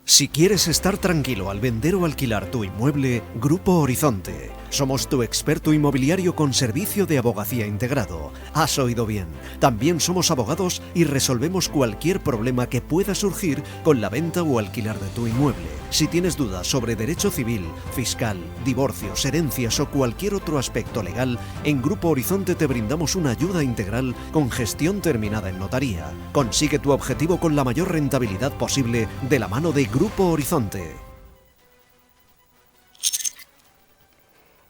Si quieres estar tranquilo al vender o alquilar tu inmueble, Grupo Horizonte. Somos tu experto inmobiliario con servicio de abogacía integrado. Has oído bien. También somos abogados y resolvemos cualquier problema que pueda surgir con la venta o alquilar de tu inmueble. Si tienes dudas sobre derecho civil, fiscal, divorcios, herencias o cualquier otro aspecto legal, en Grupo Horizonte te brindamos una ayuda integral con gestión terminada en notaría. Consigue tu objetivo con la mayor rentabilidad posible de la mano de Grupo Horizonte.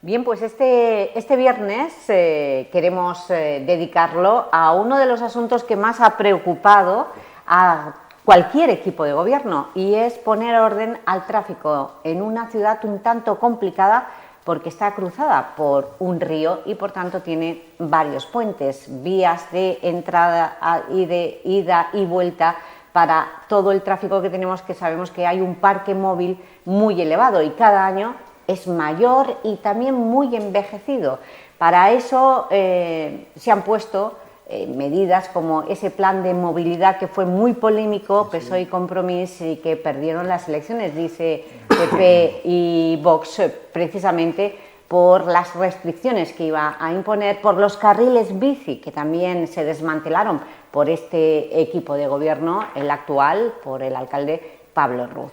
Bien, pues este viernes queremos dedicarlo a uno de los asuntos que más ha preocupado a cualquier equipo de gobierno, y es poner orden al tráfico en una ciudad un tanto complicada porque está cruzada por un río y por tanto tiene varios puentes, vías de entrada y de ida y vuelta para todo el tráfico que tenemos, que sabemos que hay un parque móvil muy elevado y cada año es mayor y también muy envejecido. Para eso se han puesto medidas como ese plan de movilidad que fue muy polémico, PSOE y Compromís, y que perdieron las elecciones, dice PP y Vox, precisamente por las restricciones que iba a imponer, por los carriles bici, que también se desmantelaron por este equipo de gobierno, el actual, por el alcalde Pablo Ruz.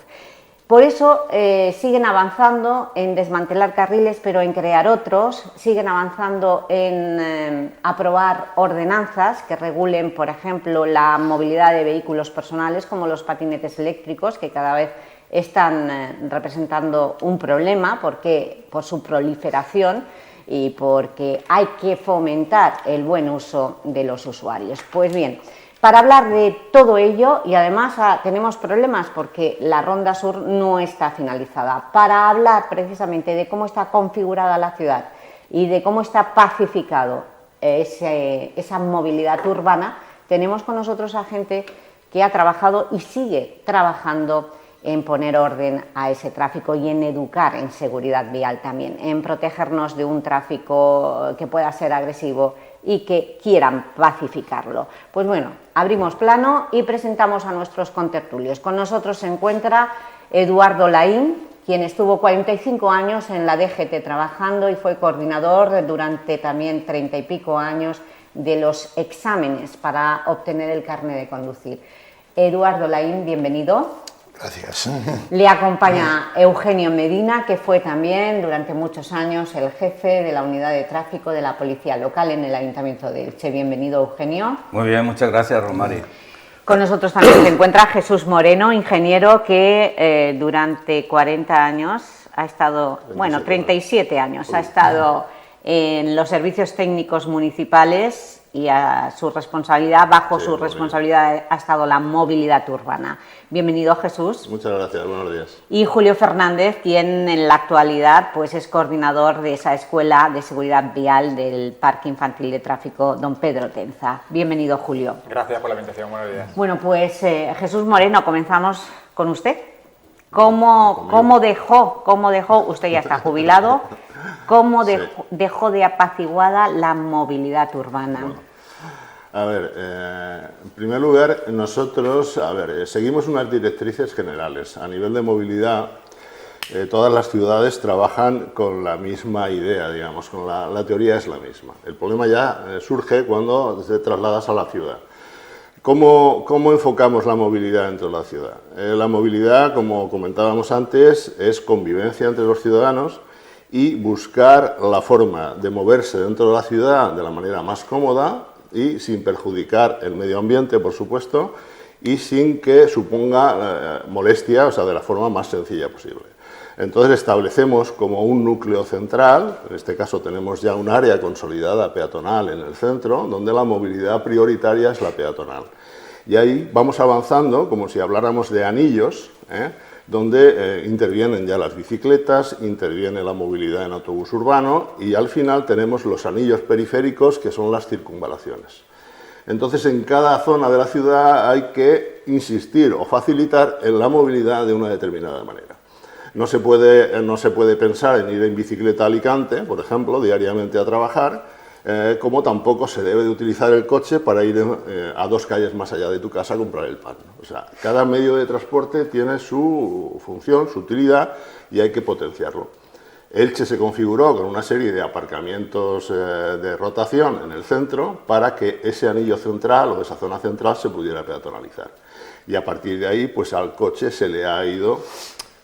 Por eso siguen avanzando en desmantelar carriles, pero en crear otros, siguen avanzando en aprobar ordenanzas que regulen, por ejemplo, la movilidad de vehículos personales, como los patinetes eléctricos, que cada vez están representando un problema por su proliferación y porque hay que fomentar el buen uso de los usuarios. Pues bien, para hablar de todo ello, y además tenemos problemas porque la Ronda Sur no está finalizada, para hablar precisamente de cómo está configurada la ciudad y de cómo está pacificado esa movilidad urbana, tenemos con nosotros a gente que ha trabajado y sigue trabajando en poner orden a ese tráfico y en educar en seguridad vial también, en protegernos de un tráfico que pueda ser agresivo y que quieran pacificarlo. Pues bueno, abrimos plano y presentamos a nuestros contertulios. Con nosotros se encuentra Eduardo Laín, quien estuvo 45 años en la DGT trabajando y fue coordinador durante también 30 y pico años de los exámenes para obtener el carnet de conducir. Eduardo Laín, bienvenido. Gracias. Le acompaña Eugenio Medina, que fue también durante muchos años el jefe de la unidad de tráfico de la policía local en el Ayuntamiento de Elche. Bienvenido, Eugenio. Muy bien, muchas gracias, Romari. Con nosotros también se encuentra Jesús Moreno, ingeniero que durante 40 años ha estado, 37 años, ha estado en los servicios técnicos municipales y a su responsabilidad, bajo su responsabilidad ha estado la movilidad urbana. Bienvenido, Jesús. Muchas gracias, buenos días. Y Julio Fernández, quien en la actualidad pues es coordinador de esa Escuela de Seguridad Vial del Parque Infantil de Tráfico Don Pedro Tenza. Bienvenido, Julio. Gracias por la invitación, buenos días. Bueno, pues Jesús Moreno, comenzamos con usted. ¿Cómo dejó, usted ya está jubilado, cómo dejó de apaciguada la movilidad urbana? Bueno, a ver, en primer lugar, nosotros, seguimos unas directrices generales. A nivel de movilidad, todas las ciudades trabajan con la misma idea, digamos, con la teoría es la misma. El problema ya surge cuando te trasladas a la ciudad. ¿Cómo enfocamos la movilidad dentro de la ciudad? La movilidad, como comentábamos antes, es convivencia entre los ciudadanos y buscar la forma de moverse dentro de la ciudad de la manera más cómoda y sin perjudicar el medio ambiente, por supuesto, y sin que suponga molestia, o sea, de la forma más sencilla posible. Entonces establecemos como un núcleo central, en este caso tenemos ya un área consolidada peatonal en el centro, donde la movilidad prioritaria es la peatonal. Y ahí vamos avanzando como si habláramos de anillos, donde intervienen ya las bicicletas, interviene la movilidad en autobús urbano y al final tenemos los anillos periféricos, que son las circunvalaciones. Entonces, en cada zona de la ciudad hay que insistir o facilitar en la movilidad de una determinada manera. No se puede pensar en ir en bicicleta a Alicante, por ejemplo, diariamente a trabajar, como tampoco se debe de utilizar el coche para ir a 2 calles más allá de tu casa a comprar el pan. O sea, cada medio de transporte tiene su función, su utilidad y hay que potenciarlo. Elche se configuró con una serie de aparcamientos de rotación en el centro para que ese anillo central o esa zona central se pudiera peatonalizar. Y a partir de ahí, pues al coche se le ha ido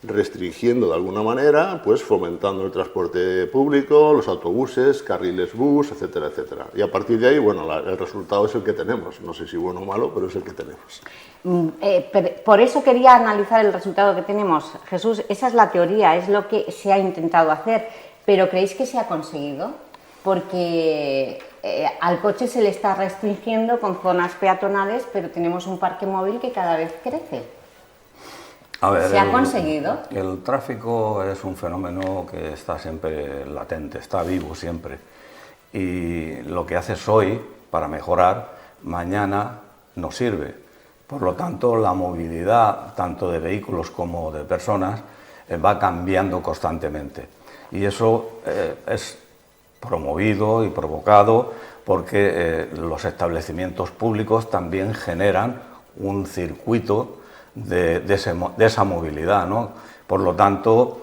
restringiendo de alguna manera, pues fomentando el transporte público, los autobuses, carriles bus, etcétera, etcétera. Y a partir de ahí, bueno, el resultado es el que tenemos. No sé si bueno o malo, pero es el que tenemos. Por eso quería analizar el resultado que tenemos. Jesús, esa es la teoría, es lo que se ha intentado hacer, pero ¿creéis que se ha conseguido? Porque al coche se le está restringiendo con zonas peatonales, pero tenemos un parque móvil que cada vez crece. A ver, ¿Se ha conseguido? El tráfico es un fenómeno que está siempre latente, está vivo siempre. Y lo que haces hoy para mejorar, mañana no sirve. Por lo tanto, la movilidad, tanto de vehículos como de personas, va cambiando constantemente. Y eso es promovido y provocado porque los establecimientos públicos también generan un circuito de esa movilidad, ¿no? Por lo tanto,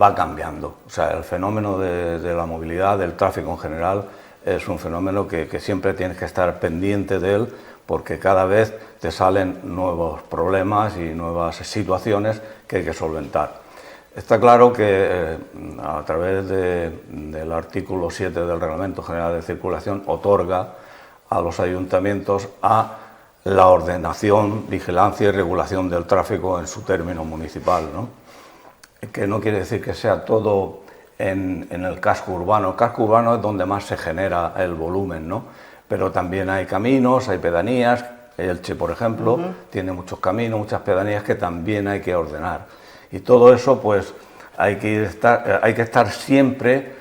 va cambiando. O sea, el fenómeno de la movilidad, del tráfico en general, es un fenómeno que siempre tienes que estar pendiente de él, porque cada vez te salen nuevos problemas y nuevas situaciones que hay que solventar. Está claro que a través del artículo 7 del Reglamento General de Circulación otorga a los ayuntamientos a la ordenación, vigilancia y regulación del tráfico en su término municipal, ¿no? Que no quiere decir que sea todo en el casco urbano. El casco urbano es donde más se genera el volumen, ¿no? Pero también hay caminos, hay pedanías. Elche, por ejemplo, tiene muchos caminos, muchas pedanías que también hay que ordenar. Y todo eso, pues, hay que estar siempre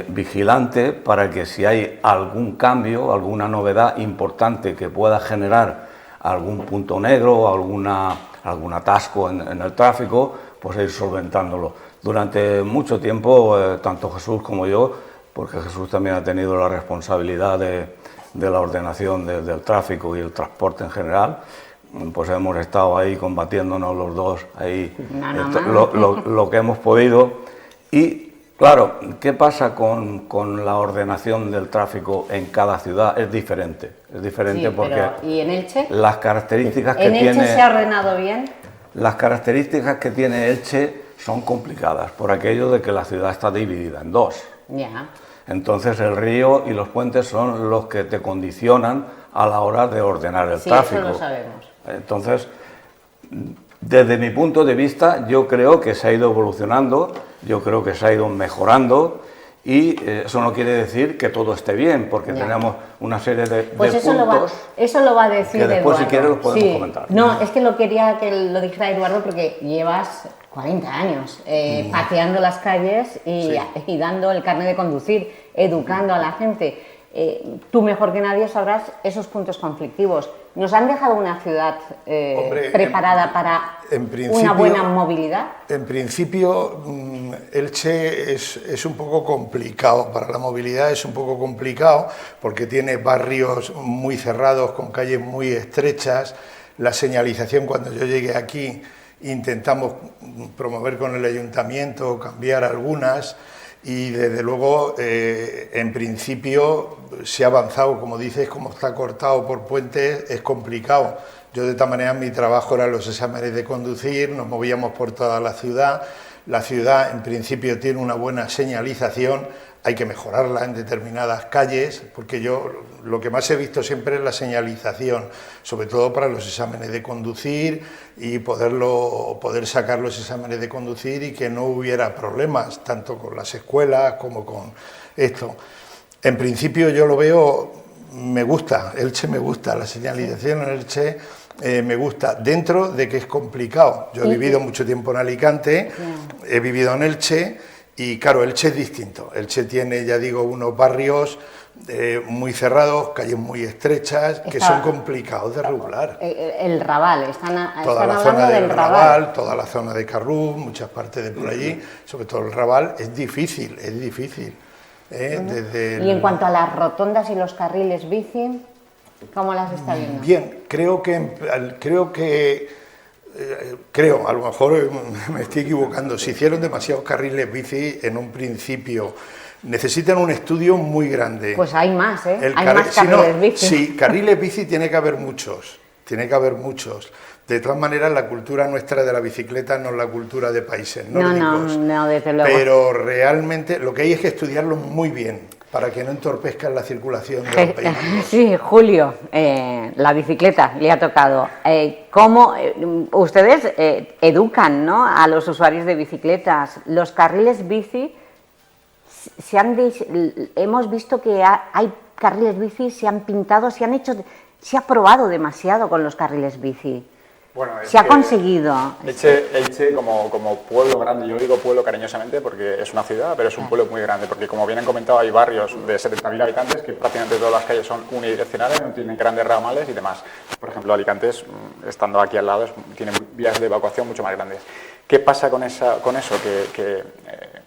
vigilante para que si hay algún cambio, alguna novedad importante que pueda generar algún punto negro o algún atasco en el tráfico, pues ir solventándolo. Durante mucho tiempo, tanto Jesús como yo, porque Jesús también ha tenido la responsabilidad de la ordenación del tráfico y el transporte en general, pues hemos estado ahí combatiéndonos los dos, ahí lo que hemos podido. Y claro, ¿qué pasa con la ordenación del tráfico en cada ciudad? Es diferente sí, porque... ¿Y en Elche? Las características que ¿En Elche tiene... se ha ordenado bien? Las características que tiene Elche son complicadas, por aquello de que la ciudad está dividida en dos. Ya. Entonces el río y los puentes son los que te condicionan a la hora de ordenar el tráfico. Eso lo sabemos. Entonces, desde mi punto de vista, yo creo que se ha ido evolucionando, yo creo que se ha ido mejorando, y eso no quiere decir que todo esté bien, porque tenemos una serie de puntos eso lo va a decir que después, Eduardo. si quieres, los podemos comentar. No, es que lo quería que lo dijera Eduardo porque llevas 40 años pateando las calles y dando el carnet de conducir, educando a la gente. Tú mejor que nadie sabrás esos puntos conflictivos. ¿Nos han dejado una ciudad preparada para una buena movilidad? En principio, Elche es un poco complicado, para la movilidad es un poco complicado, porque tiene barrios muy cerrados, con calles muy estrechas. La señalización, cuando yo llegué aquí, intentamos promover con el ayuntamiento, cambiar algunas, y desde luego, en principio, se ha avanzado, como dices, como está cortado por puentes, es complicado. Yo, de esta manera, mi trabajo era los exámenes de conducir, nos movíamos por toda la ciudad. La ciudad, en principio, tiene una buena señalización, hay que mejorarla en determinadas calles, porque yo lo que más he visto siempre es la señalización, sobre todo para los exámenes de conducir y poder sacar los exámenes de conducir y que no hubiera problemas, tanto con las escuelas como con esto. En principio yo lo veo, me gusta, Elche me gusta, la señalización en Elche me gusta, dentro de que es complicado. Yo he vivido mucho tiempo en Alicante, he vivido en Elche. Y claro, Elche es distinto. Elche tiene, ya digo, unos barrios muy cerrados, calles muy estrechas, que son complicados de regular. El Raval, están toda la hablando zona del Raval. Toda la zona de Carrús, muchas partes de por allí, sobre todo el Raval, es difícil, es difícil. Y en cuanto a las rotondas y los carriles bici, ¿cómo las está viendo? Bien, creo, a lo mejor me estoy equivocando, se hicieron demasiados carriles bici en un principio. Necesitan un estudio muy grande. Pues hay más, ¿eh? Hay más carriles bici. Sí, carriles bici tiene que haber muchos. De todas maneras, la cultura nuestra de la bicicleta no es la cultura de países nórdicos. No, desde luego. Pero realmente lo que hay es que estudiarlo muy bien para que no entorpezcan la circulación de los vehículos. Sí, Julio, la bicicleta le ha tocado. ¿Cómo ustedes educan, ¿no?, a los usuarios de bicicletas? Los carriles bici, hemos visto que hay carriles bici, se han pintado, se ha probado demasiado con los carriles bici. Bueno, se ha conseguido. Elche como pueblo grande, yo digo pueblo cariñosamente porque es una ciudad, pero es un pueblo muy grande, porque como bien han comentado hay barrios de 70.000 habitantes que prácticamente todas las calles son unidireccionales, no tienen grandes ramales y demás. Por ejemplo, Alicante, estando aquí al lado, tiene vías de evacuación mucho más grandes. ¿Qué pasa con eso? Que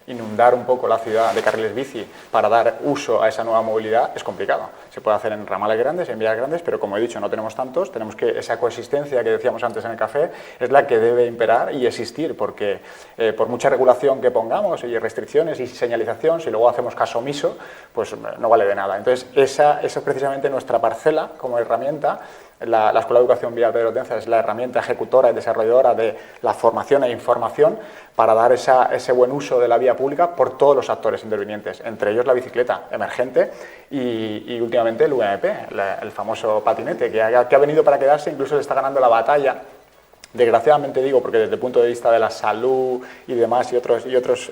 inundar un poco la ciudad de carriles bici para dar uso a esa nueva movilidad es complicado. Se puede hacer en ramales grandes, en vías grandes, pero como he dicho, no tenemos tantos. Tenemos que esa coexistencia que decíamos antes en el café es la que debe imperar y existir, porque por mucha regulación que pongamos y restricciones y señalización, si luego hacemos caso omiso, pues no vale de nada. Entonces, esa es precisamente nuestra parcela como herramienta. La Escuela de Educación Vial Pedro Tenza es la herramienta ejecutora y desarrolladora de la formación e información para dar ese buen uso de la vía pública por todos los actores intervinientes, entre ellos la bicicleta emergente y últimamente el VMP, el famoso patinete, que ha venido para quedarse, incluso le está ganando la batalla. Desgraciadamente digo, porque desde el punto de vista de la salud y demás y otros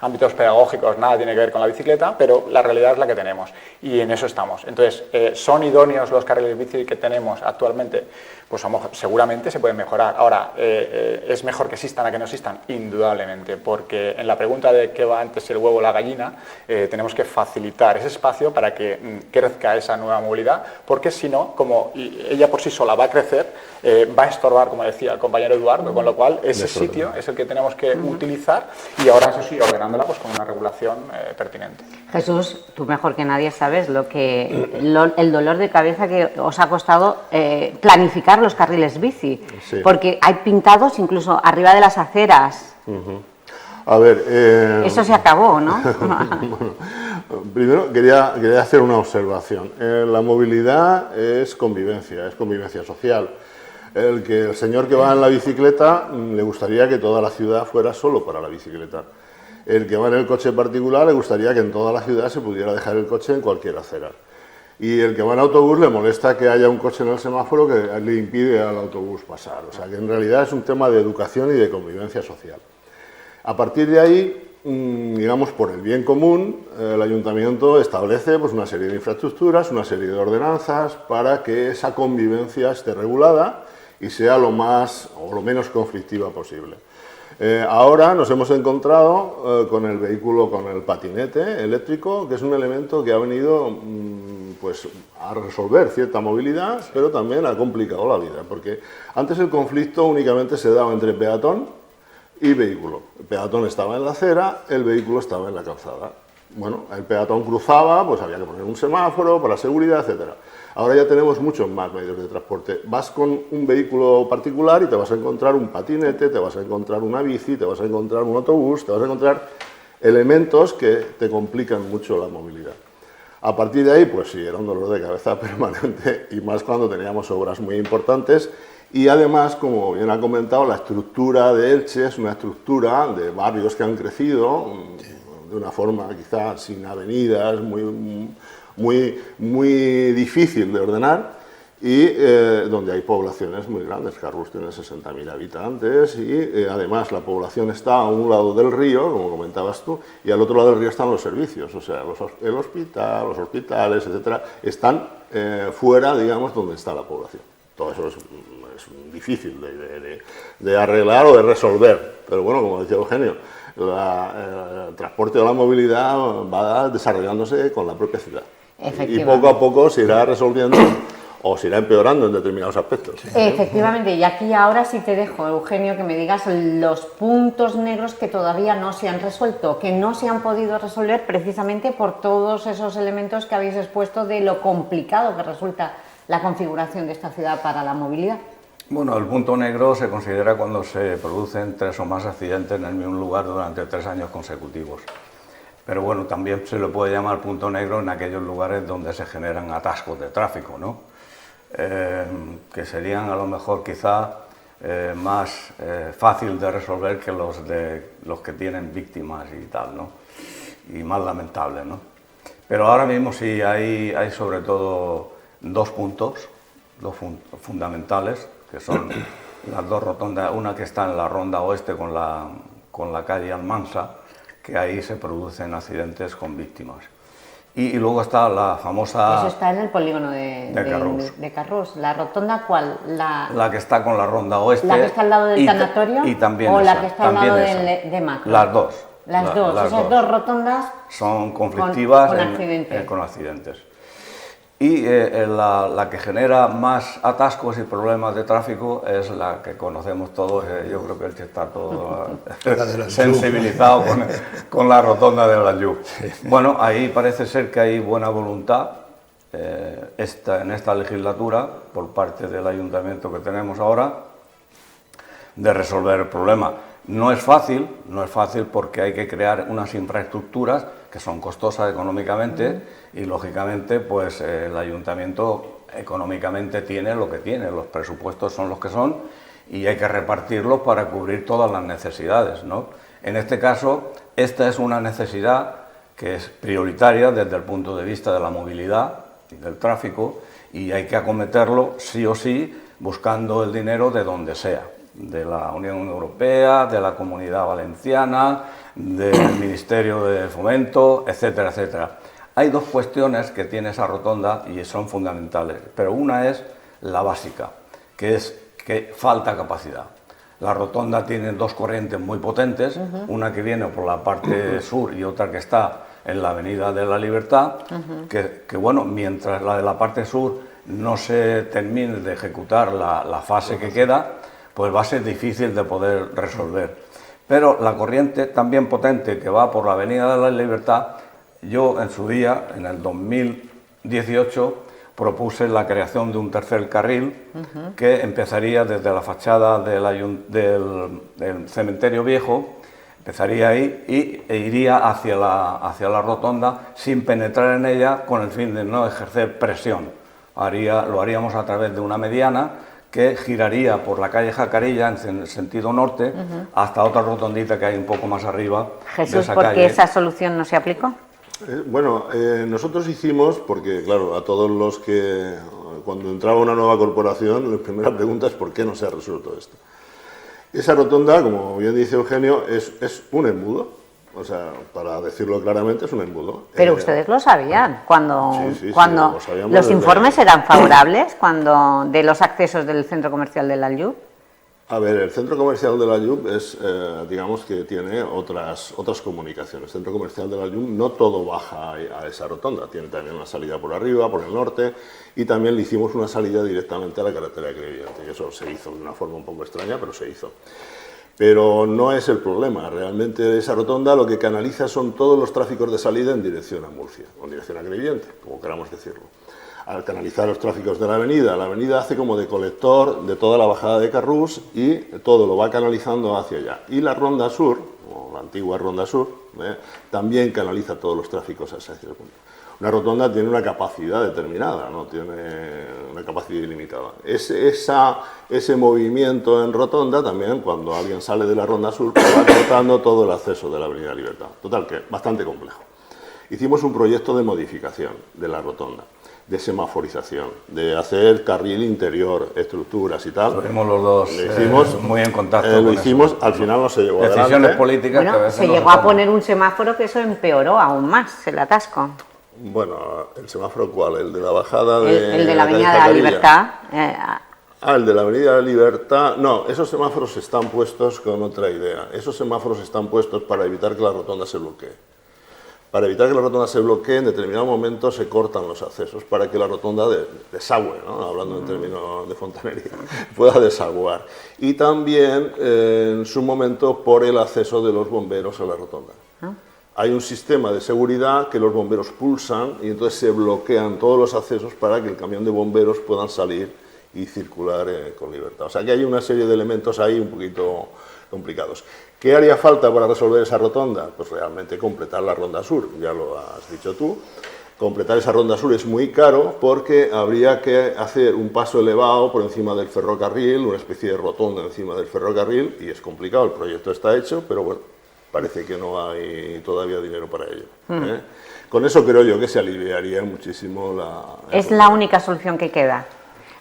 ámbitos pedagógicos nada tiene que ver con la bicicleta, pero la realidad es la que tenemos y en eso estamos. Entonces, ¿son idóneos los carriles bici que tenemos actualmente? Pues seguramente se pueden mejorar. Ahora, ¿es mejor que existan a que no existan? Indudablemente, porque en la pregunta de qué va antes el huevo o la gallina, tenemos que facilitar ese espacio para que crezca esa nueva movilidad, porque si no, como ella por sí sola va a crecer, va a estorbar, como decía el compañero Eduardo, con lo cual ese sitio es el que tenemos que utilizar y ahora, eso sí, ordenándola pues con una regulación pertinente. Jesús, tú mejor que nadie sabes el dolor de cabeza que os ha costado planificar los carriles bici, sí, porque hay pintados incluso arriba de las aceras. A ver, eso se acabó, ¿no? Bueno, primero quería hacer una observación. La movilidad es convivencia social. El señor que va en la bicicleta le gustaría que toda la ciudad fuera solo para la bicicleta. El que va en el coche particular le gustaría que en toda la ciudad se pudiera dejar el coche en cualquier acera. Y el que va en autobús le molesta que haya un coche en el semáforo que le impide al autobús pasar. O sea que en realidad es un tema de educación y de convivencia social. A partir de ahí, digamos, por el bien común, el ayuntamiento establece pues, una serie de infraestructuras, una serie de ordenanzas para que esa convivencia esté regulada y sea lo más o lo menos conflictiva posible. Ahora nos hemos encontrado con el vehículo, con el patinete eléctrico, que es un elemento que ha venido pues, a resolver cierta movilidad, pero también ha complicado la vida, porque antes el conflicto únicamente se daba entre peatón y vehículo. El peatón estaba en la acera, el vehículo estaba en la calzada. Bueno, el peatón cruzaba, pues había que poner un semáforo para seguridad, etcétera. Ahora ya tenemos muchos más medios de transporte. Vas con un vehículo particular y te vas a encontrar un patinete, te vas a encontrar una bici, te vas a encontrar un autobús, te vas a encontrar elementos que te complican mucho la movilidad. A partir de ahí, pues sí, era un dolor de cabeza permanente y más cuando teníamos obras muy importantes. Y además, como bien ha comentado, la estructura de Elche es una estructura de barrios que han crecido de una forma quizá sin avenidas, muy difícil de ordenar y donde hay poblaciones muy grandes. Carrús tiene 60.000 habitantes y además la población está a un lado del río, como comentabas tú, y al otro lado del río están los servicios, o sea, el hospital, los hospitales, etcétera, están fuera, digamos, donde está la población. Todo eso es difícil de arreglar o de resolver, pero bueno, como decía Eugenio, el transporte o la movilidad va desarrollándose con la propia ciudad y poco a poco se irá resolviendo o se irá empeorando en determinados aspectos. Sí. Efectivamente, y aquí ahora sí te dejo, Eugenio, que me digas los puntos negros que todavía no se han resuelto, que no se han podido resolver precisamente por todos esos elementos que habéis expuesto de lo complicado que resulta la configuración de esta ciudad para la movilidad. Bueno, el punto negro se considera cuando se producen 3 o más accidentes en el mismo lugar durante 3 años consecutivos. Pero bueno, también se le puede llamar punto negro en aquellos lugares donde se generan atascos de tráfico, ¿no? Que serían a lo mejor quizá más fácil de resolver que los que tienen víctimas y tal, ¿no? Y más lamentables, ¿no? Pero ahora mismo sí hay sobre todo 2 puntos, fundamentales, que son las 2 rotondas, una que está en la ronda oeste con la calle Almansa, que ahí se producen accidentes con víctimas. Y luego está la famosa... Eso está en el polígono de Carrús. ¿La rotonda cuál? La que está con la ronda oeste. ¿La que está al lado del tanatorio? Y también ¿O esa, la que está al lado de Macro? Las dos. Esas dos rotondas son conflictivas con accidentes. Y la que genera más atascos y problemas de tráfico es la que conocemos todos. Yo creo que el que está todo sensibilizado con la rotonda de la Lluc. Bueno, ahí parece ser que hay buena voluntad en esta legislatura por parte del ayuntamiento que tenemos ahora de resolver el problema. No es fácil porque hay que crear unas infraestructuras que son costosas económicamente y lógicamente pues el ayuntamiento económicamente tiene lo que tiene, los presupuestos son los que son y hay que repartirlos para cubrir todas las necesidades, ¿no? En este caso, esta es una necesidad que es prioritaria desde el punto de vista de la movilidad y del tráfico y hay que acometerlo sí o sí buscando el dinero de donde sea, de la Unión Europea, de la Comunidad Valenciana, del Ministerio de Fomento, etcétera, etcétera. Hay 2 cuestiones que tiene esa rotonda y son fundamentales, pero una es la básica, que es que falta capacidad. La rotonda tiene 2 corrientes muy potentes, una que viene por la parte sur y otra que está en la Avenida de la Libertad, que bueno, mientras la de la parte sur no se termine de ejecutar la fase que queda, pues va a ser difícil de poder resolver. Pero la corriente también potente que va por la Avenida de la Libertad, yo en su día, en el 2018, propuse la creación de un tercer carril que empezaría desde la fachada del cementerio viejo, empezaría ahí e iría hacia la rotonda sin penetrar en ella con el fin de no ejercer presión. Lo haríamos a través de una mediana que giraría por la calle Jacarilla en el sentido norte hasta otra rotondita que hay un poco más arriba. Jesús, ¿por qué esa solución no se aplicó? Bueno, nosotros hicimos, porque claro, a todos los que cuando entraba una nueva corporación, la primera pregunta es ¿por qué no se ha resuelto esto? Esa rotonda, como bien dice Eugenio, es un embudo, o sea, para decirlo claramente, es un embudo. Pero ustedes lo sabían, cuando lo sabíamos los informes eran favorables de los accesos del centro comercial de la Lluc. A ver, el centro comercial de la Lluc es, digamos que tiene otras comunicaciones. El centro comercial de la Lluc no todo baja a esa rotonda, tiene también una salida por arriba, por el norte, y también le hicimos una salida directamente a la carretera de Crevillente, y eso se hizo de una forma un poco extraña, pero se hizo. Pero no es el problema, realmente esa rotonda lo que canaliza son todos los tráficos de salida en dirección a Murcia, o en dirección a Crevillente, como queramos decirlo. Al canalizar los tráficos de la avenida hace como de colector de toda la bajada de Carrús y todo lo va canalizando hacia allá. Y la ronda sur, o la antigua ronda sur, también canaliza todos los tráficos hacia ese punto. Una rotonda tiene una capacidad determinada, no tiene una capacidad ilimitada. Ese movimiento en rotonda también, cuando alguien sale de la ronda sur, va cortando todo el acceso de la Avenida Libertad. Total, que bastante complejo. Hicimos un proyecto de modificación de la rotonda, de semaforización, de hacer carril interior, estructuras y tal. Estuvimos los dos muy en contacto. Lo hicimos, al final no se llevó adelante. Decisiones políticas que a veces se llegó a poner un semáforo que eso empeoró aún más el atasco. Bueno, ¿el semáforo cuál? ¿El de la bajada de el de la Avenida de la Libertad. El de la Avenida de la Libertad. No, esos semáforos están puestos con otra idea. Esos semáforos están puestos para evitar que la rotonda se bloquee. para evitar que la rotonda se bloquee, en determinado momento se cortan los accesos para que la rotonda desagüe, ¿no? Hablando en términos de fontanería, pueda desaguar. Y también, en su momento, por el acceso de los bomberos a la rotonda. Hay un sistema de seguridad que los bomberos pulsan y entonces se bloquean todos los accesos para que el camión de bomberos puedan salir y circular con libertad. O sea que hay una serie de elementos ahí un poquito complicados. ¿Qué haría falta para resolver esa rotonda? Pues realmente completar la ronda sur, ya lo has dicho tú. Completar esa ronda sur es muy caro porque habría que hacer un paso elevado por encima del ferrocarril, una especie de rotonda encima del ferrocarril, y es complicado, el proyecto está hecho, pero bueno, parece que no hay todavía dinero para ello. Con eso creo yo que se aliviaría muchísimo la... Es la única solución que queda.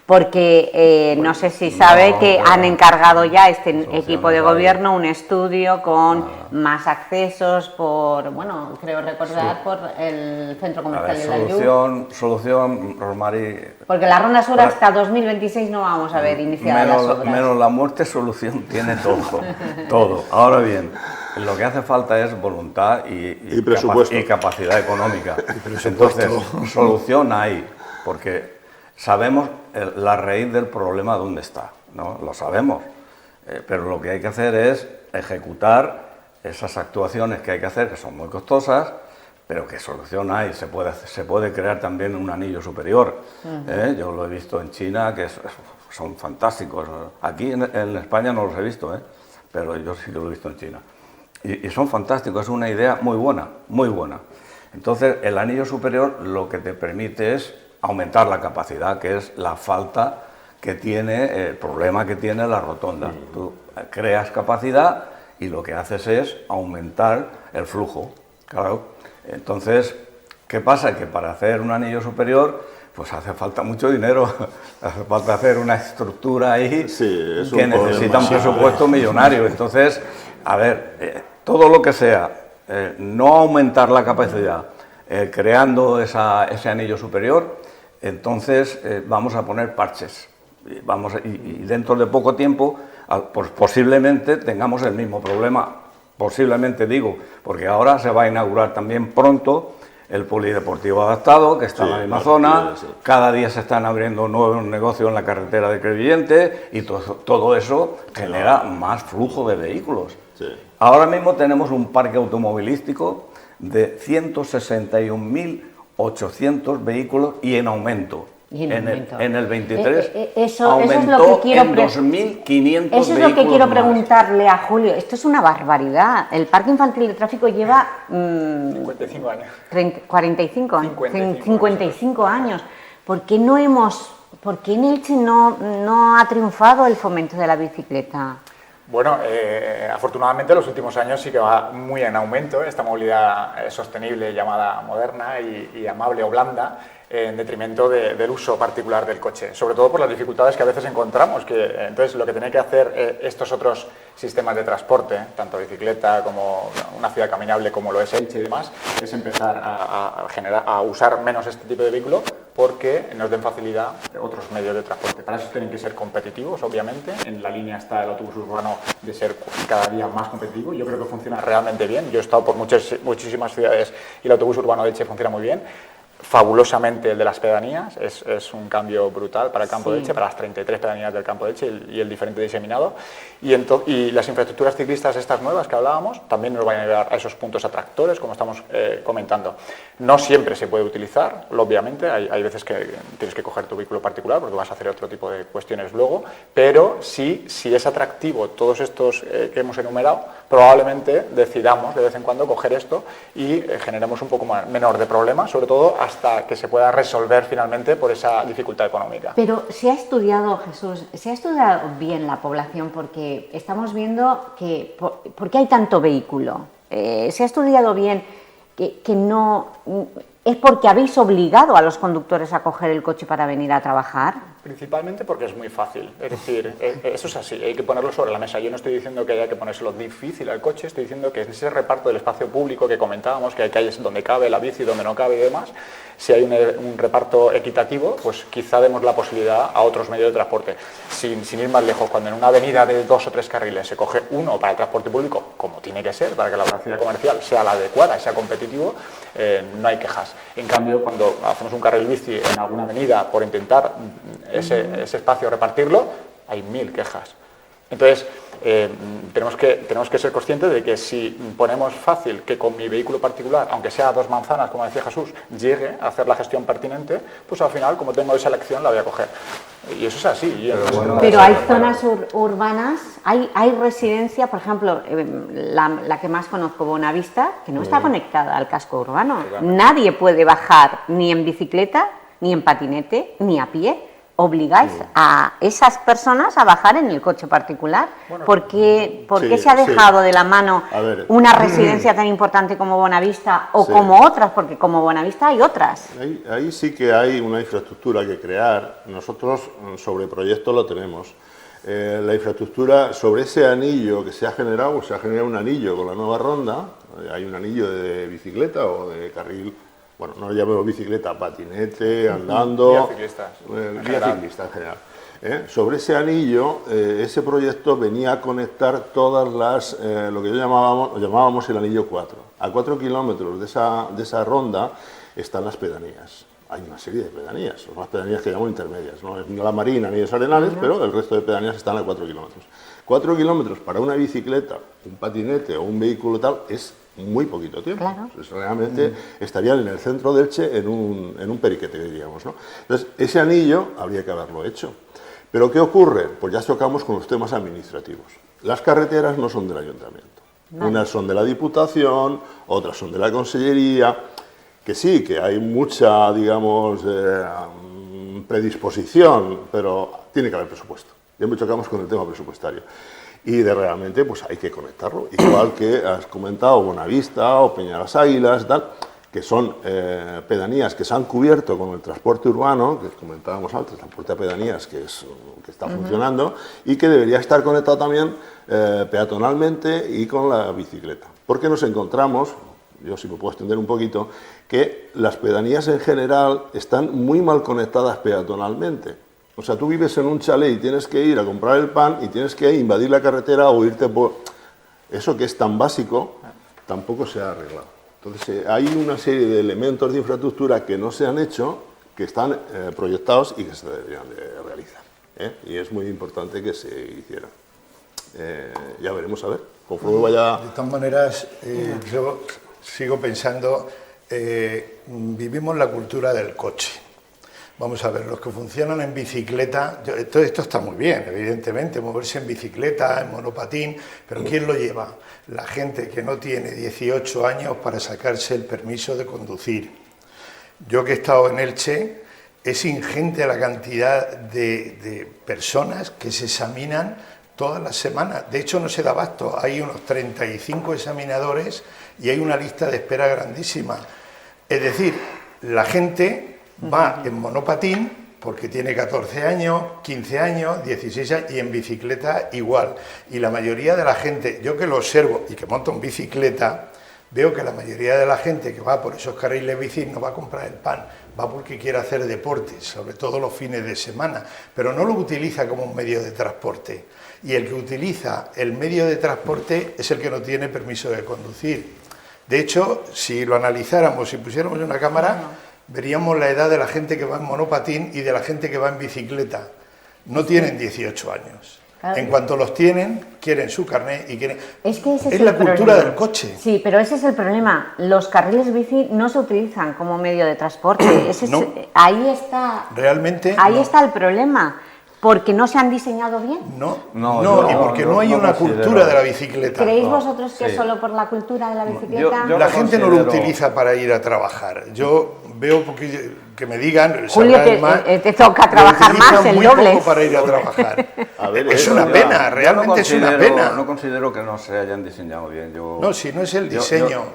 Porque no sé si sabe que han encargado ya este equipo de gobierno un estudio con más accesos por, bueno, creo recordar, por el centro comercial de la Llum. Solución, Rosmary. Porque la ronda sur hasta 2026 no vamos a ver iniciadas las obras. Menos la muerte, solución tiene todo, todo. Ahora bien, lo que hace falta es voluntad y presupuesto y capacidad económica. Entonces, solución hay, porque sabemos la raíz del problema dónde está, ¿no? Lo sabemos, pero lo que hay que hacer es ejecutar esas actuaciones que hay que hacer, que son muy costosas, pero que solución hay. Se puede crear también un anillo superior. Yo lo he visto en China, que son fantásticos. Aquí en España no los he visto, pero yo sí que lo he visto en China. Y son fantásticos, es una idea muy buena, muy buena. Entonces, el anillo superior lo que te permite es aumentar la capacidad, que es la falta que tiene, el problema que tiene la rotonda. Tú creas capacidad y lo que haces es aumentar el flujo. Claro. Entonces, ¿qué pasa? Que para hacer un anillo superior, pues hace falta mucho dinero, hace falta hacer una estructura ahí que necesita un presupuesto millonario. Entonces, a ver, todo lo que sea, no aumentar la capacidad, creando ese anillo superior, entonces vamos a poner parches y dentro de poco tiempo pues posiblemente tengamos el mismo problema, posiblemente digo, porque ahora se va a inaugurar también pronto el polideportivo adaptado, que está en la misma zona, cada día se están abriendo nuevos negocios en la carretera de Crevillente y todo eso genera más flujo de vehículos. Ahora mismo tenemos un parque automovilístico de 161.800 vehículos y en aumento. En el 23 aumentó en 2.500 vehículos. Eso es lo que quiero preguntarle a Julio. Esto es una barbaridad. El Parque Infantil de Tráfico lleva 55 años. 55 años. ¿Por qué en Elche no ha triunfado el fomento de la bicicleta? Bueno, afortunadamente en los últimos años sí que va muy en aumento esta movilidad sostenible llamada moderna y amable o blanda, en detrimento del uso particular del coche, sobre todo por las dificultades que a veces encontramos, entonces lo que tiene que hacer estos otros sistemas de transporte, tanto bicicleta como una ciudad caminable como lo es Elche y demás, es empezar a usar menos este tipo de vehículo porque nos den facilidad otros medios de transporte. Para eso tienen que ser competitivos, obviamente. En la línea está el autobús urbano de ser cada día más competitivo. Yo creo que funciona realmente bien. Yo he estado por muchísimas ciudades y el autobús urbano de Elche funciona muy bien. Fabulosamente el de las pedanías, es un cambio brutal para el campo de Elche, para las 33 pedanías del campo de Elche y el diferente diseminado. Y las infraestructuras ciclistas estas nuevas que hablábamos también nos van a llevar a esos puntos atractores, como estamos comentando. No siempre se puede utilizar, obviamente, hay veces que tienes que coger tu vehículo particular porque vas a hacer otro tipo de cuestiones luego, pero sí, si es atractivo todos estos que hemos enumerado, probablemente decidamos de vez en cuando coger esto y generemos un poco menor de problemas, sobre todo hasta que se pueda resolver finalmente por esa dificultad económica. Pero se ha estudiado, Jesús, se ha estudiado bien la población porque estamos viendo que ¿por qué hay tanto vehículo? Se ha estudiado bien que no es porque habéis obligado a los conductores a coger el coche para venir a trabajar. Principalmente porque es muy fácil, es decir, eso es así, hay que ponerlo sobre la mesa. Yo no estoy diciendo que haya que ponérselo difícil al coche, estoy diciendo que en ese reparto del espacio público que comentábamos, que hay calles donde cabe la bici, donde no cabe y demás, si hay un reparto equitativo, pues quizá demos la posibilidad a otros medios de transporte. Sin ir más lejos, cuando en una avenida de 2 o 3 carriles se coge uno para el transporte público, como tiene que ser, para que la velocidad comercial sea la adecuada y sea competitivo, no hay quejas. En cambio, cuando hacemos un carril bici en alguna avenida por intentar ese espacio repartirlo, hay 1000 quejas. Entonces, tenemos que ser conscientes de que si ponemos fácil que con mi vehículo particular, aunque sea a 2 manzanas, como decía Jesús, llegue a hacer la gestión pertinente, pues al final, como tengo esa elección, la voy a coger. Y eso es así. Pero hay zonas urbanas, hay residencia, por ejemplo, la que más conozco, Bonavista, que no está conectada al casco urbano. Nadie puede bajar ni en bicicleta, ni en patinete, ni a pie. Obligáis a esas personas a bajar en el coche particular. ¿Por qué se ha dejado de la mano una residencia tan importante como Bonavista o como otras? Porque como Bonavista hay otras. Ahí sí que hay una infraestructura que crear. Nosotros sobre proyecto lo tenemos. La infraestructura sobre ese anillo que se ha generado un anillo con la nueva ronda. Hay un anillo de bicicleta o de carril. Bueno, no lo llamemos bicicleta, patinete, andando... Vía ciclistas. Vía ciclista en general. Sobre ese anillo, ese proyecto venía a conectar todas las... lo que llamábamos el anillo 4. A 4 kilómetros de esa ronda están las pedanías. Hay una serie de pedanías, son las pedanías que llamamos intermedias. No es la Marina ni los Arenales, pero el resto de pedanías están a 4 kilómetros. 4 kilómetros para una bicicleta, un patinete o un vehículo tal es muy poquito tiempo. Claro. Pues realmente estarían en el centro de Elche en un periquete, diríamos, ¿no? Entonces, ese anillo habría que haberlo hecho. Pero ¿qué ocurre? Pues ya chocamos con los temas administrativos. Las carreteras no son del ayuntamiento. Unas son de la Diputación, otras son de la Consellería, que sí, que hay mucha, digamos, predisposición, pero tiene que haber presupuesto. Ya chocamos con el tema presupuestario. Y realmente pues hay que conectarlo, igual que has comentado Bonavista o Peña las Águilas, tal, que son pedanías que se han cubierto con el transporte urbano, que comentábamos antes, el transporte a pedanías que está funcionando y que debería estar conectado también peatonalmente y con la bicicleta. Porque nos encontramos, yo si me puedo extender un poquito, que las pedanías en general están muy mal conectadas peatonalmente. O sea, tú vives en un chalet y tienes que ir a comprar el pan y tienes que invadir la carretera o irte por... Eso que es tan básico, tampoco se ha arreglado. Entonces, hay una serie de elementos de infraestructura que no se han hecho, que están proyectados y que se deberían de realizar. Y es muy importante que se hicieran. Ya veremos, a ver, conforme vaya... De todas maneras, yo sigo pensando, vivimos la cultura del coche. Vamos a ver, los que funcionan en bicicleta, todo esto está muy bien, evidentemente, moverse en bicicleta, en monopatín, pero ¿quién lo lleva? La gente que no tiene 18 años para sacarse el permiso de conducir. Yo que he estado en Elche, es ingente la cantidad de personas que se examinan todas las semanas. De hecho, no se da abasto, hay unos 35 examinadores y hay una lista de espera grandísima. Es decir, la gente va en monopatín porque tiene 14 años, 15 años, 16 años y en bicicleta igual. Y la mayoría de la gente, yo que lo observo y que monto en bicicleta, veo que la mayoría de la gente que va por esos carriles bici no va a comprar el pan, va porque quiere hacer deporte, sobre todo los fines de semana, pero no lo utiliza como un medio de transporte. Y el que utiliza el medio de transporte es el que no tiene permiso de conducir. De hecho, si lo analizáramos, si pusiéramos una cámara, veríamos la edad de la gente que va en monopatín y de la gente que va en bicicleta. No tienen 18 años. Claro. En cuanto los tienen, quieren su carnet y quieren... Es que ese es la cultura del coche. Sí, pero ese es el problema. Los carriles bici no se utilizan como medio de transporte. No. Ahí está... Realmente ahí no. está el problema. ¿Porque no se han diseñado bien? No, y porque no hay una cultura de la bicicleta. ¿Creéis vosotros que es solo por la cultura de la bicicleta? La gente no lo utiliza para ir a trabajar. Yo veo que me digan... Julio, te toca trabajar más, el doble. Poco para ir a trabajar. A ver, es una pena, realmente es una pena. No considero que no se hayan diseñado bien. No, si no es el diseño,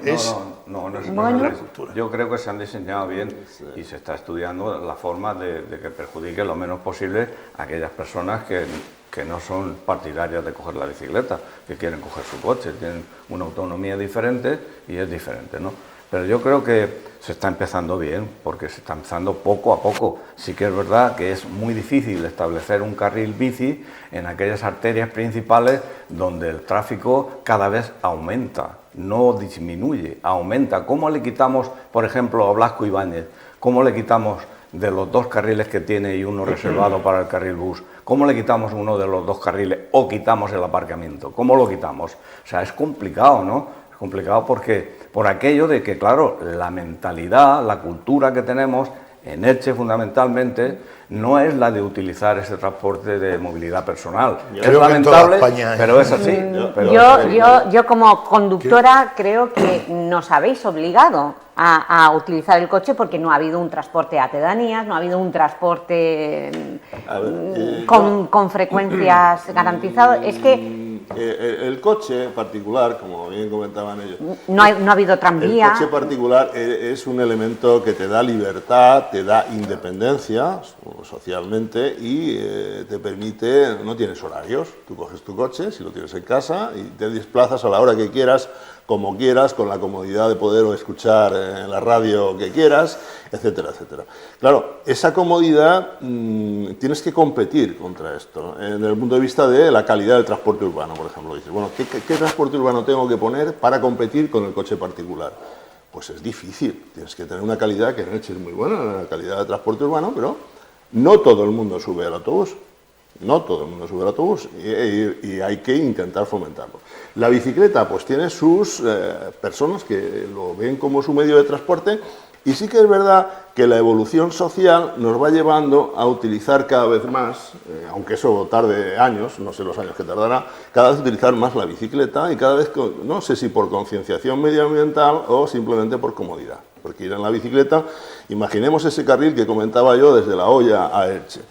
No es Bueno. Yo creo que se han diseñado bien y se está estudiando la forma de que perjudique lo menos posible a aquellas personas que no son partidarias de coger la bicicleta, que quieren coger su coche, tienen una autonomía diferente y es diferente, ¿no? Pero yo creo que se está empezando bien, porque se está empezando poco a poco. Sí que es verdad que es muy difícil establecer un carril bici en aquellas arterias principales donde el tráfico cada vez aumenta, no disminuye, aumenta. ¿Cómo le quitamos, por ejemplo, a Blasco Ibáñez? ¿Cómo le quitamos de los 2 carriles que tiene y uno reservado para el carril bus? ¿Cómo le quitamos uno de los 2 carriles o quitamos el aparcamiento? ¿Cómo lo quitamos? O sea, es complicado, ¿no? Es complicado porque por aquello de que, claro, la mentalidad, la cultura que tenemos en Elche fundamentalmente no es la de utilizar ese transporte de movilidad personal. Es lamentable, pero es así. Yo como conductora creo que nos habéis obligado a utilizar el coche porque no ha habido un transporte a pedanías, no ha habido un transporte con frecuencias garantizado. Es que el coche particular, como bien comentaban ellos, no ha habido tranvía. El coche particular es un elemento que te da libertad, te da independencia socialmente y te permite, no tienes horarios, tú coges tu coche, si lo tienes en casa, y te desplazas a la hora que quieras, como quieras, con la comodidad de poder escuchar en la radio que quieras, etcétera, etcétera. Claro, esa comodidad tienes que competir contra esto, ¿no? En el punto de vista de la calidad del transporte urbano, por ejemplo. Dices, bueno, ¿qué transporte urbano tengo que poner para competir con el coche particular? Pues es difícil, tienes que tener una calidad que en Elche es muy buena, la calidad de transporte urbano, pero no todo el mundo sube al autobús. No todo el mundo sube al autobús y hay que intentar fomentarlo. La bicicleta pues tiene sus personas que lo ven como su medio de transporte y sí que es verdad que la evolución social nos va llevando a utilizar cada vez más, aunque eso tarde años, no sé los años que tardará, cada vez utilizar más la bicicleta y cada vez, no sé si por concienciación medioambiental o simplemente por comodidad. Porque ir en la bicicleta, imaginemos ese carril que comentaba yo desde La Hoya a Elche.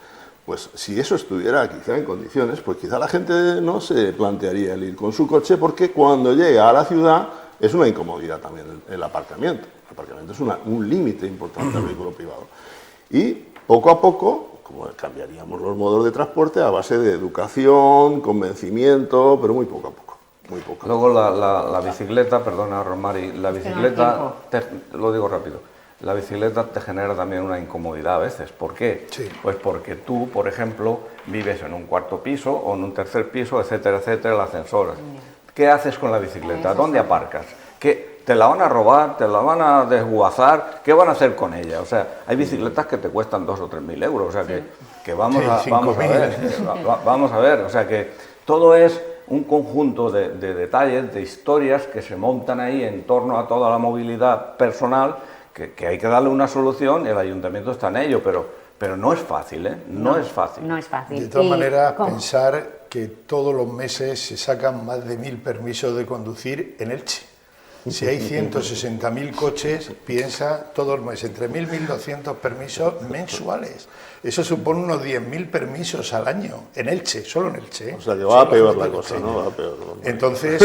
Pues si eso estuviera quizá en condiciones, pues quizá la gente no se plantearía el ir con su coche porque cuando llega a la ciudad es una incomodidad también el aparcamiento. El aparcamiento es un límite importante al vehículo privado. Y poco a poco, como cambiaríamos los modos de transporte a base de educación, convencimiento, pero muy poco a poco. Muy poco. Luego la bicicleta, perdona Romari, la bicicleta, lo digo rápido. La bicicleta te genera también una incomodidad a veces. ¿Por qué? Sí. Pues porque tú, por ejemplo, vives en un 4.º piso o en un 3.er piso, etcétera, etcétera, el ascensor. ¿Qué haces con la bicicleta? ¿Dónde aparcas? ¿Qué, te la van a robar? ¿Te la van a desguazar? ¿Qué van a hacer con ella? O sea, hay bicicletas que te cuestan 2.000 o 3.000 euros. O sea, que vamos a ver. Vamos a ver. O sea, que todo es un conjunto de detalles, de historias que se montan ahí en torno a toda la movilidad personal, que hay que darle una solución y el ayuntamiento está en ello, pero no es fácil, ¿eh? No es fácil. No es fácil. De todas maneras, pensar que todos los meses se sacan más de 1.000 permisos de conducir en Elche. Si hay 160.000 coches, piensa todos los meses, entre 1.000 y 1.200 permisos mensuales. Eso supone unos 10.000 permisos al año, en Elche, solo en Elche. O sea que va a peor la cosa, ¿no? Va a peor. Entonces,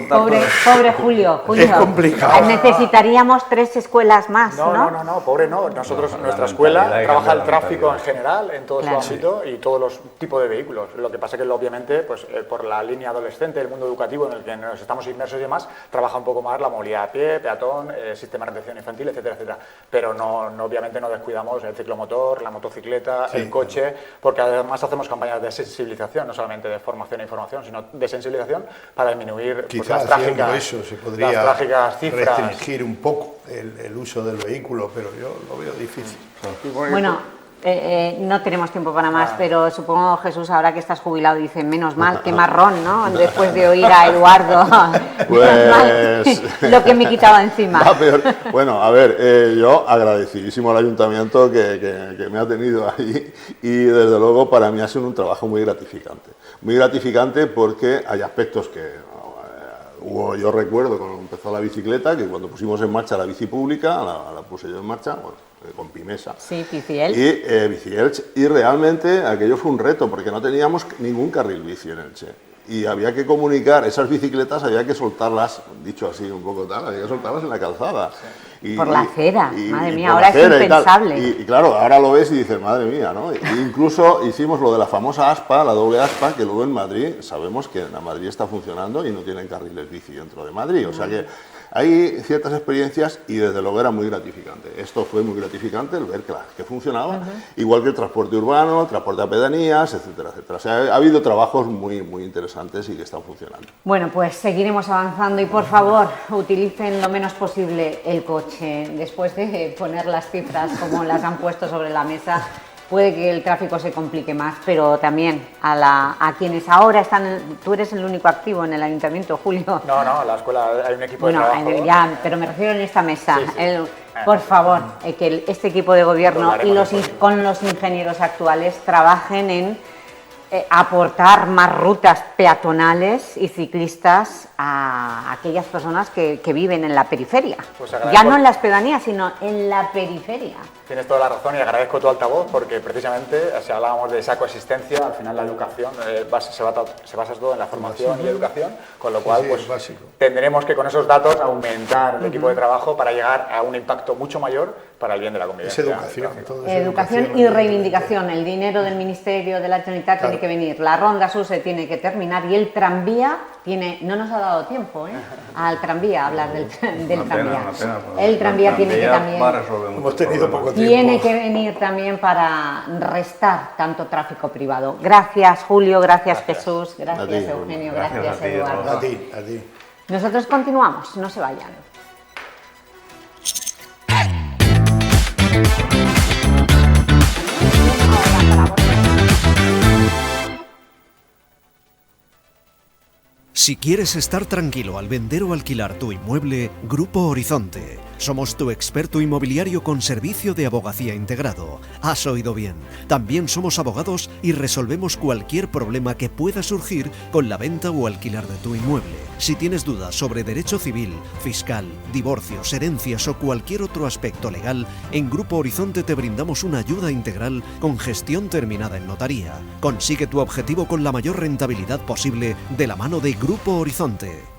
pobre Julio. Es complicado. Necesitaríamos 3 escuelas más, ¿no? No, pobre no. Nosotros, nuestra escuela trabaja el tráfico en general, en todo su ámbito y todos los tipos de vehículos. Lo que pasa que obviamente, pues por la línea adolescente, el mundo educativo en el que nos estamos inmersos y demás, trabaja un poco más la movilidad a pie, peatón, sistema de atención infantil, etcétera, etcétera. Pero obviamente no descuidamos el ciclomotor, la motocicleta, el coche, porque además hacemos campañas de sensibilización, no solamente de formación e información, sino de sensibilización para disminuir quizás haciendo eso se podría restringir un poco el uso del vehículo, pero yo lo veo difícil. Bueno, no tenemos tiempo para más, pero supongo, Jesús, ahora que estás jubilado, dice, menos mal, qué marrón, ¿no? Después de oír a Eduardo, pues lo que me quitaba encima. Va peor. Bueno, a ver, yo agradecidísimo al ayuntamiento que me ha tenido ahí y desde luego para mí ha sido un trabajo muy gratificante. Muy gratificante porque hay aspectos que... yo recuerdo cuando empezó la bicicleta, que cuando pusimos en marcha la bici pública, la puse yo en marcha, bueno, con Pimesa. Sí, Bicielch. Y Bicielch, y realmente aquello fue un reto, porque no teníamos ningún carril bici en Elche. y había que comunicar, esas bicicletas había que soltarlas, dicho así un poco tal, había que soltarlas en la calzada. Por la acera, madre mía, por ahora la es acera impensable. Y claro, ahora lo ves y dices, madre mía, ¿no? E incluso hicimos lo de la famosa aspa, la doble aspa, que luego en Madrid, sabemos que en Madrid está funcionando y no tienen carriles bici dentro de Madrid, o sea que hay ciertas experiencias y desde luego era muy gratificante. Esto fue muy gratificante, el ver que funcionaba, igual que el transporte urbano, el transporte a pedanías, etcétera, etcétera. O sea, ha habido trabajos muy, muy interesantes y que están funcionando. Bueno, pues seguiremos avanzando y por favor utilicen lo menos posible el coche. Después de poner las cifras como las han puesto sobre la mesa, puede que el tráfico se complique más, pero también a quienes ahora están... Tú eres el único activo en el ayuntamiento, Julio. No, en la escuela hay un equipo de trabajo. Ya, pero me refiero en esta mesa. Sí. Por favor, que este equipo de gobierno con los ingenieros actuales trabajen en aportar más rutas peatonales y ciclistas a aquellas personas que viven en la periferia. Pues ya no en las pedanías, sino en la periferia. Tienes toda la razón y agradezco tu altavoz porque precisamente si hablábamos de esa coexistencia, al final la educación se basa todo en la formación y educación, con lo cual pues, tendremos que con esos datos aumentar el equipo de trabajo para llegar a un impacto mucho mayor para el bien de la convivencia. Es educación. Educación y reivindicación. El dinero del Ministerio de la Generalitat tiene que venir, la ronda sur se tiene que terminar y el tranvía no nos ha dado tiempo al tranvía, hablar del tranvía. El tranvía tiene que también... Hemos tenido poco tiempo. Tiene que venir también para restar tanto tráfico privado. Gracias, Julio, gracias Jesús, gracias Eugenio, gracias Eduardo. A ti. Nosotros continuamos, no se vayan. Si quieres estar tranquilo al vender o alquilar tu inmueble, Grupo Horizonte. Somos tu experto inmobiliario con servicio de abogacía integrado. Has oído bien. También somos abogados y resolvemos cualquier problema que pueda surgir con la venta o alquilar de tu inmueble. Si tienes dudas sobre derecho civil, fiscal, divorcios, herencias o cualquier otro aspecto legal, en Grupo Horizonte te brindamos una ayuda integral con gestión terminada en notaría. Consigue tu objetivo con la mayor rentabilidad posible de la mano de Grupo Horizonte.